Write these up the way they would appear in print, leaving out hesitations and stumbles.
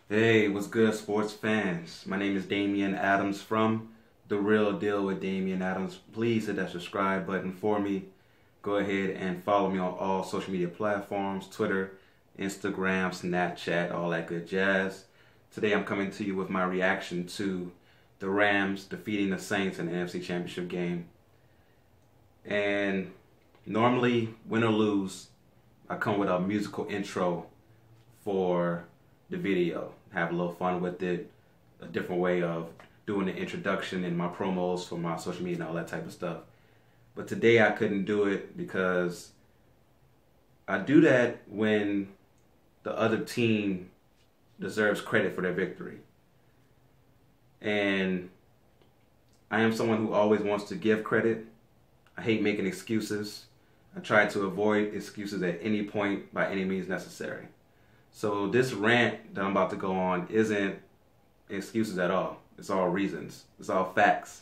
Hey, what's good, sports fans? My name is Damian Adams from The Real Deal with Damian Adams. Please hit that subscribe button for me. Go ahead and follow me on all social media platforms, Twitter, Instagram, Snapchat, all that good jazz. Today I'm coming to you with my reaction to the Rams defeating the Saints in the NFC Championship game. And normally, win or lose, I come with a musical intro for the video. Have a little fun with it, a different way of doing the introduction and my promos for my social media and all that type of stuff. But today I couldn't do it because I do that when the other team deserves credit for their victory. And I am someone who always wants to give credit. I hate making excuses. I try to avoid excuses at any point by any means necessary. So this rant that I'm about to go on isn't excuses at all. It's all reasons. It's all facts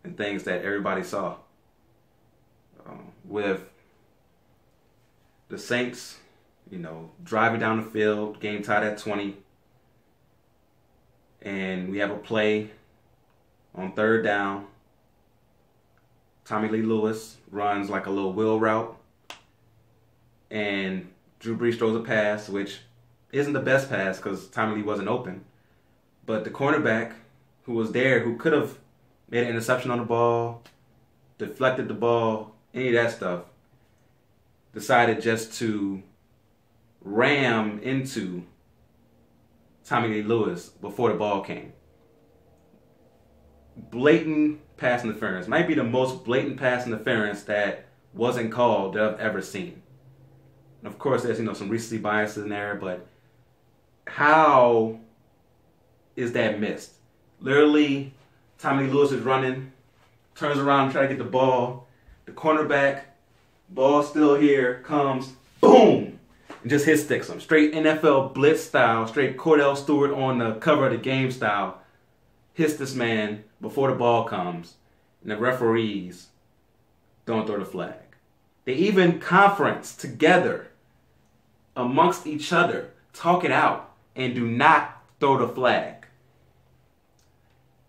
and things that everybody saw. With the Saints, driving down the field, game tied at 20. And we have a play on third down. Tommy Lee Lewis runs like a little wheel route. And Drew Brees throws a pass, which isn't the best pass because Tommy Lee wasn't open. But the cornerback who was there, who could have made an interception on the ball, deflected the ball, any of that stuff, decided just to ram into Tommy Lee Lewis before the ball came. Blatant pass interference. Might be the most blatant pass interference that wasn't called that I've ever seen. And of course, there's some recency bias in there, but how is that missed? Literally, Tommy Lee Lewis is running, turns around, try to get the ball. The cornerback, ball still here, comes, boom, and just hit sticks him. Straight NFL blitz style, straight Cordell Stewart on the cover of the game style. Hits this man before the ball comes, and the referees don't throw the flag. They even conference together amongst each other, talk it out, and do not throw the flag.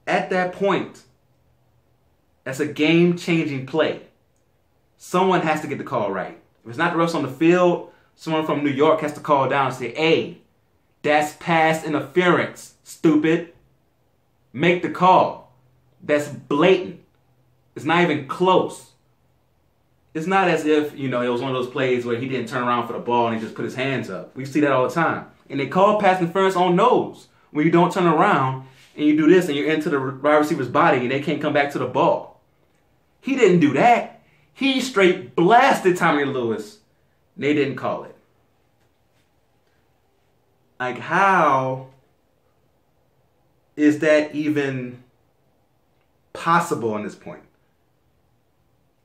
At that point, that's a game-changing play. Someone has to get the call right. If it's not the refs on the field, someone from New York has to call down and say, hey, that's pass interference, stupid. Make the call. That's blatant. It's not even close. It's not as if, it was one of those plays where he didn't turn around for the ball and he just put his hands up. We see that all the time. And they call pass interference on nose when you don't turn around and you do this and you're into the wide receiver's body and they can't come back to the ball. He didn't do that. He straight blasted Tommy Lewis. And they didn't call it. Like, how is that even possible on this point?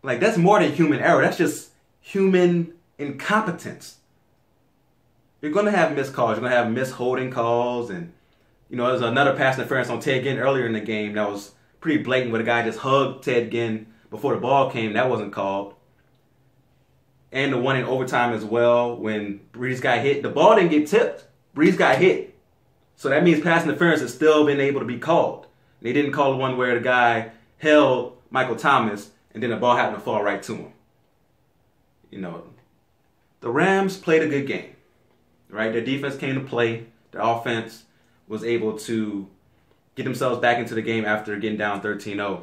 Like, that's more than human error. That's just human incompetence. You're going to have missed calls. You're going to have missed holding calls. And, there's another pass interference on Ted Ginn earlier in the game that was pretty blatant where the guy just hugged Ted Ginn before the ball came. That wasn't called. And the one in overtime as well when Brees got hit. The ball didn't get tipped. Brees got hit. So that means pass interference has still been able to be called. They didn't call the one where the guy held Michael Thomas and then the ball happened to fall right to him. The Rams played a good game, right? Their defense came to play. Their offense was able to get themselves back into the game after getting down 13-0.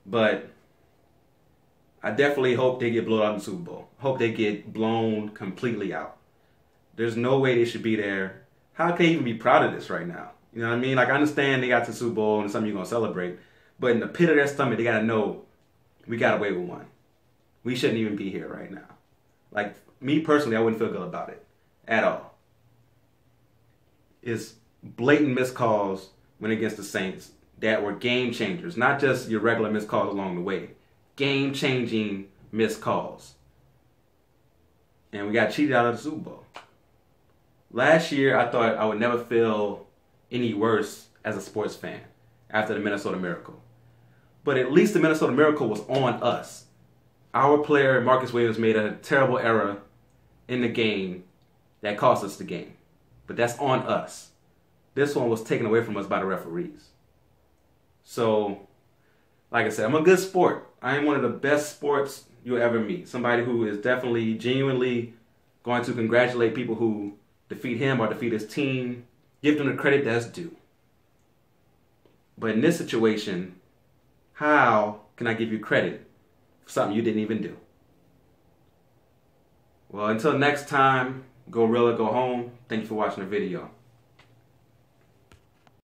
But I definitely hope they get blown out in the Super Bowl. Hope they get blown completely out. There's no way they should be there. How can they even be proud of this right now? You know what I mean? Like, I understand they got to the Super Bowl and something you're going to celebrate. But in the pit of their stomach, they got to know we got away with one. We shouldn't even be here right now. Like, me personally, I wouldn't feel good about it at all. It's blatant missed calls when against the Saints that were game changers. Not just your regular missed calls along the way. Game-changing missed calls. And we got cheated out of the Super Bowl. Last year, I thought I would never feel any worse as a sports fan after the Minnesota Miracle. But at least the Minnesota Miracle was on us. Our player, Marcus Williams, made a terrible error in the game that cost us the game. But that's on us. This one was taken away from us by the referees. So, like I said, I'm a good sport. I am one of the best sports you'll ever meet. Somebody who is definitely, genuinely going to congratulate people who defeat him or defeat his team. Give them the credit that's due. But in this situation, how can I give you credit for something you didn't even do? Well, until next time, go real or go home. Thank you for watching the video.